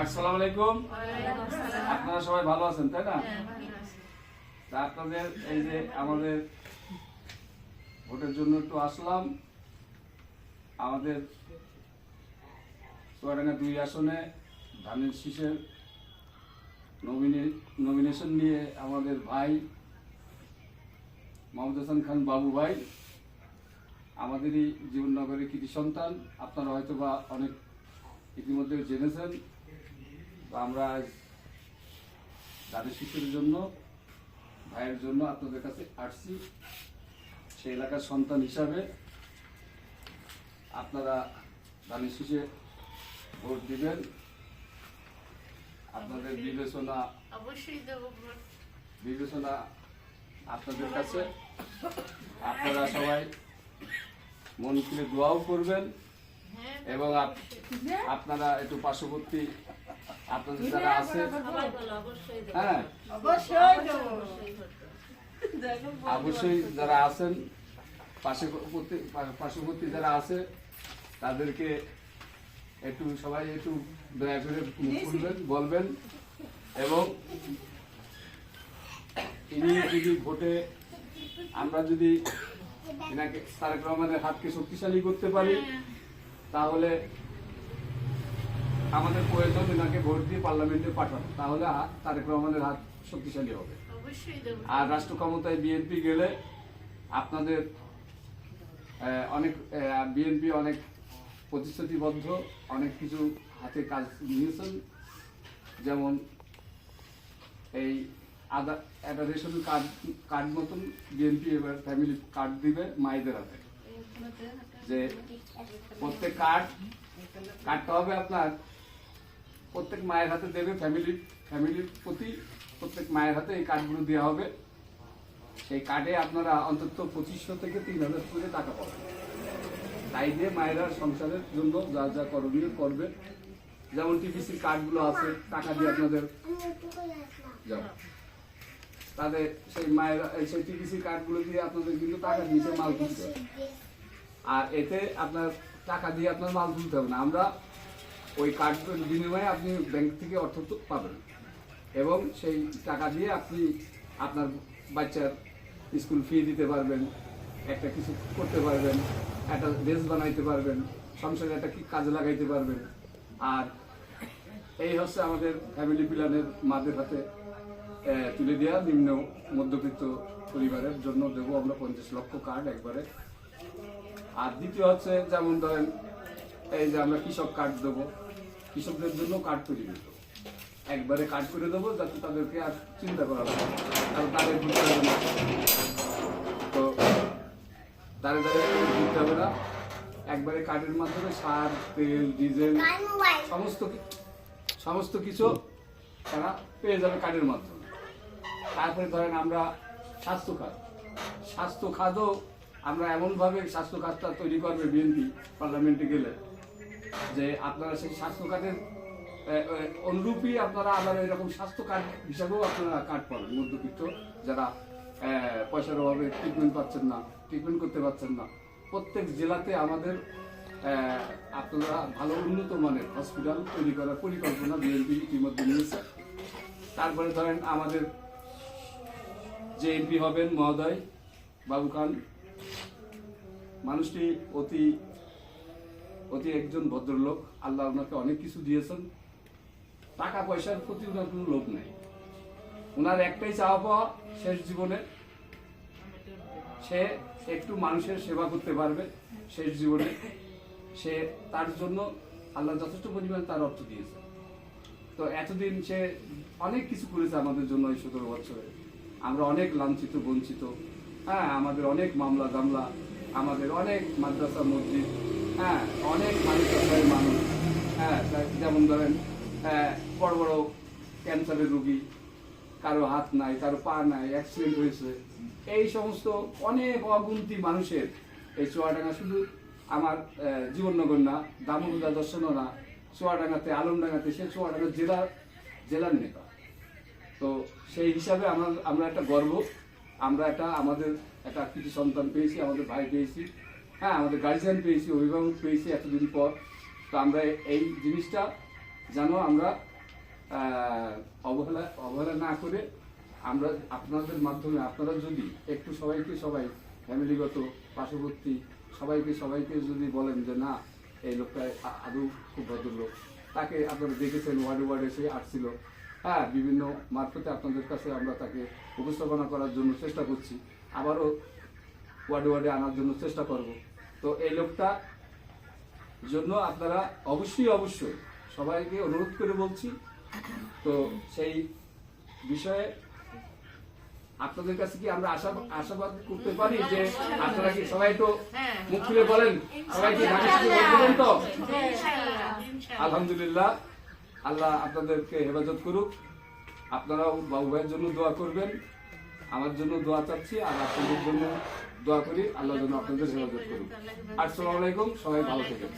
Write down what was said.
আসসালামু আলাইকুম। আপনারা সবাই ভালো আছেন তাই না? তা আপনাদের এই যে আমাদের ভোটের জন্য একটু আসলাম। আমাদের চুয়াডাঙ্গা 2 আসনে ধানের শীষের নমিনেশন নিয়ে আমাদের ভাই মোহাম্মদ হাসান খান বাবু ভাই, আমাদেরই জীবননগরের কৃতি সন্তান। আপনারা হয়তো বা অনেক ইতিমধ্যে জেনেছেন। তো আমরা ধানের শীষের জন্য ভাইয়ের জন্য আপনাদের কাছে আসছি। সেই এলাকার সন্তান হিসাবে আপনারা ধানের শীষে ভোট দিবেন। আপনাদের বিবেচনা আপনাদের কাছে। আপনারা সবাই মন খুলে দোয়াও করবেন এবং আপনারা একটু পার্শ্ববর্তী আপনাদের যারা আছে, হ্যাঁ অবশ্যই যারা আছেন পার্শ্ববর্তী যারা আছে তাদেরকে একটু সবাই একটু দয়া করে করবেন, বলবেন। এবং ইনি যদি ভোটে আমরা যদি এনাকে তারেক রহমানের হাতকে শক্তিশালী করতে পারি, তাহলে আমাদের প্রয়োজন এনাকে ভোট দিয়ে পার্লামেন্টে পাঠানো, তাহলে তারেক রহমানের হাত শক্তিশালী হবে। আর রাষ্ট্র ক্ষমতায় বিএনপি গেলে আপনাদের বিএনপি অনেক প্রতিশ্রুতিবদ্ধ, অনেক কিছু হাতে কাজ নিয়েছেন। যেমন এই একটা রেশন কার্ড মতন বিএনপি এবার ফ্যামিলি কার্ড দিবে মায়েদের হাতে, যে প্রত্যেক কার্ডটা হবে আপনার প্রত্যেক মায়ের হাতে দেবে। ফ্যামিলির প্রতি প্রত্যেক মায়ের হাতে এই কার্ডগুলো দেওয়া হবে। সেই কার্ডে আপনারা অন্তত 2500 থেকে 3000 করে টাকা পাবেন। তাই দিয়ে মায়েরা সংসারের জন্য যা যা করণীয় করবে। যেমন টিপিসি কার্ডগুলো আছে, টাকা দিয়ে আপনাদের তাদের সেই মায়েরা সেই টিপিসি কার্ডগুলো দিয়ে আপনাদের কিন্তু টাকা দিয়েছে মাল তুলতে হবে। আর এতে আপনার টাকা দিয়ে আপনার মাল তুলতে হবে না। আমরা ওই কার্ডের বিনিময়ে আপনি ব্যাংক থেকে অর্থ পাবেন এবং সেই টাকা দিয়ে আপনি আপনার বাচ্চার স্কুল ফি দিতে পারবেন, একটা কিছু করতে পারবেন, একটা ড্রেস বানাইতে পারবেন, সংসারে একটা কি কাজে লাগাইতে পারবেন। আর এই হচ্ছে আমাদের ফ্যামিলি প্ল্যানের মাদের হাতে তুলে দেওয়া নিম্ন মধ্যবিত্ত পরিবারের জন্য দেবো আমরা 50 লক্ষ কার্ড একবারে। আর দ্বিতীয় হচ্ছে যেমন ধরেন এই যে আমরা কৃষক কার্ড দেবো, কৃষকদের জন্য কার্ড তৈরি করবো, একবারে কার্ড করে দেবো, যাতে তাদেরকে আর চিন্তা করা হবে কারণ তাদের ঘুরতে হবে না। তো দাঁড়িয়ে ঘুরতে হবে না, একবারে কার্ডের মাধ্যমে সার, তেল, ডিজেল সমস্ত কিছু তারা পেয়ে যাবে কার্ডের মাধ্যমে। তারপরে ধরেন আমরা স্বাস্থ্য খাতও আমরা এমনভাবে স্বাস্থ্য খাতটা তৈরি করবে বিএনপি পার্লামেন্টে গেলে, যে আপনারা সেই স্বাস্থ্য কার্ডের অনুরূপই আপনারা আবার এরকম স্বাস্থ্য কার্ড হিসাবেও আপনারা কার্ড পাবেন। মধ্যবিত্ত যারা পয়সার অভাবে ট্রিটমেন্ট করতে পারছেন না, প্রত্যেক জেলাতে আমাদের আপনারা ভালো উন্নত মানের হসপিটাল তৈরি করার পরিকল্পনা বিএনপি ইতিমধ্যে নিয়েছে। তারপরে ধরেন আমাদের যে এমপি হবেন মহোদয় বাবু খান, মানুষটি অতি একজন ভদ্রলোক। আল্লাহ ওনাকে অনেক কিছু দিয়েছেন, টাকা পয়সার প্রতি ওনার কোনো লোভ নেই। ওনার একটাই চাওয়া পাওয়া শেষ জীবনে সে একটু মানুষের সেবা করতে পারবে শেষ জীবনে। সে তার জন্য আল্লাহ যথেষ্ট পরিমাণে তার অর্থ দিয়েছে। তো এতদিন সে অনেক কিছু করেছে আমাদের জন্য। এই 17 বছরে আমরা অনেক লাঞ্ছিত বঞ্চিত, হ্যাঁ, আমাদের অনেক মামলা জামলা, আমাদের অনেক মাদ্রাসা মসজিদ, হ্যাঁ, অনেক মানুষ, হ্যাঁ, যেমন ধরেন বড় বড় ক্যান্সারের রোগী, কারো হাত নাই, কারো পা নাই, অ্যাক্সিডেন্ট হয়েছে, এই সমস্ত অনেক অগুন্তি মানুষের এই চুয়াডাঙ্গা, শুধু আমার জীবননগর না, দামোদা দর্শন না, চুয়াডাঙ্গাতে, আলমডাঙ্গাতে, সে চুয়াডাঙ্গা জেলার নেতা। তো সেই হিসাবে আমরা একটা গর্ব, আমরা আমাদের একটা কৃতি সন্তান পেয়েছি, আমাদের ভাই পেয়েছি, হ্যাঁ, আমাদের গার্জিয়ান পেয়েছি, অভিভাবক পেয়েছি এতদিন পর। তো আমরা এই জিনিসটা যেন আমরা অবহেলা না করে আমরা আপনাদের মাধ্যমে আপনারা যদি একটু সবাই ফ্যামিলিগত পার্শ্ববর্তী সবাইকে যদি বলেন যে না এই লোকটা আদৌ খুব ভদ্রলোক, তাকে আপনারা দেখেছেন ওয়ার্ডে এসে আসছিল, হ্যাঁ বিভিন্ন মারফতে আপনাদের কাছে আমরা তাকে উপস্থাপনা করার জন্য চেষ্টা করছি, আবারও ওয়ার্ডে আনার জন্য চেষ্টা করব। তো এই লোকটা জন্য আপনারা অবশ্যই সবাইকে অনুরোধ করে বলছি। তো সেই বিষয়ে আপনাদের কাছে কি আমরা আশাবাদ করতে পারি যে আপনারা কি সবাই তো মুখ খুলে বলেন, সবাই কি ঢাকা শরীফ বলবেন তো? আলহামদুলিল্লাহ, আল্লাহ আপনাদেরকে হেফাজত করুক। আপনারাও বাবু ভাইয়ের জন্য দোয়া করবেন, আমার জন্য দোয়া চাচ্ছি, আর আপনাদের জন্য দোয়া করি, আল্লাহ যেন আপনাদের হেফাজত করুক। আসসালামু আলাইকুম, সবাই ভালো থাকেন।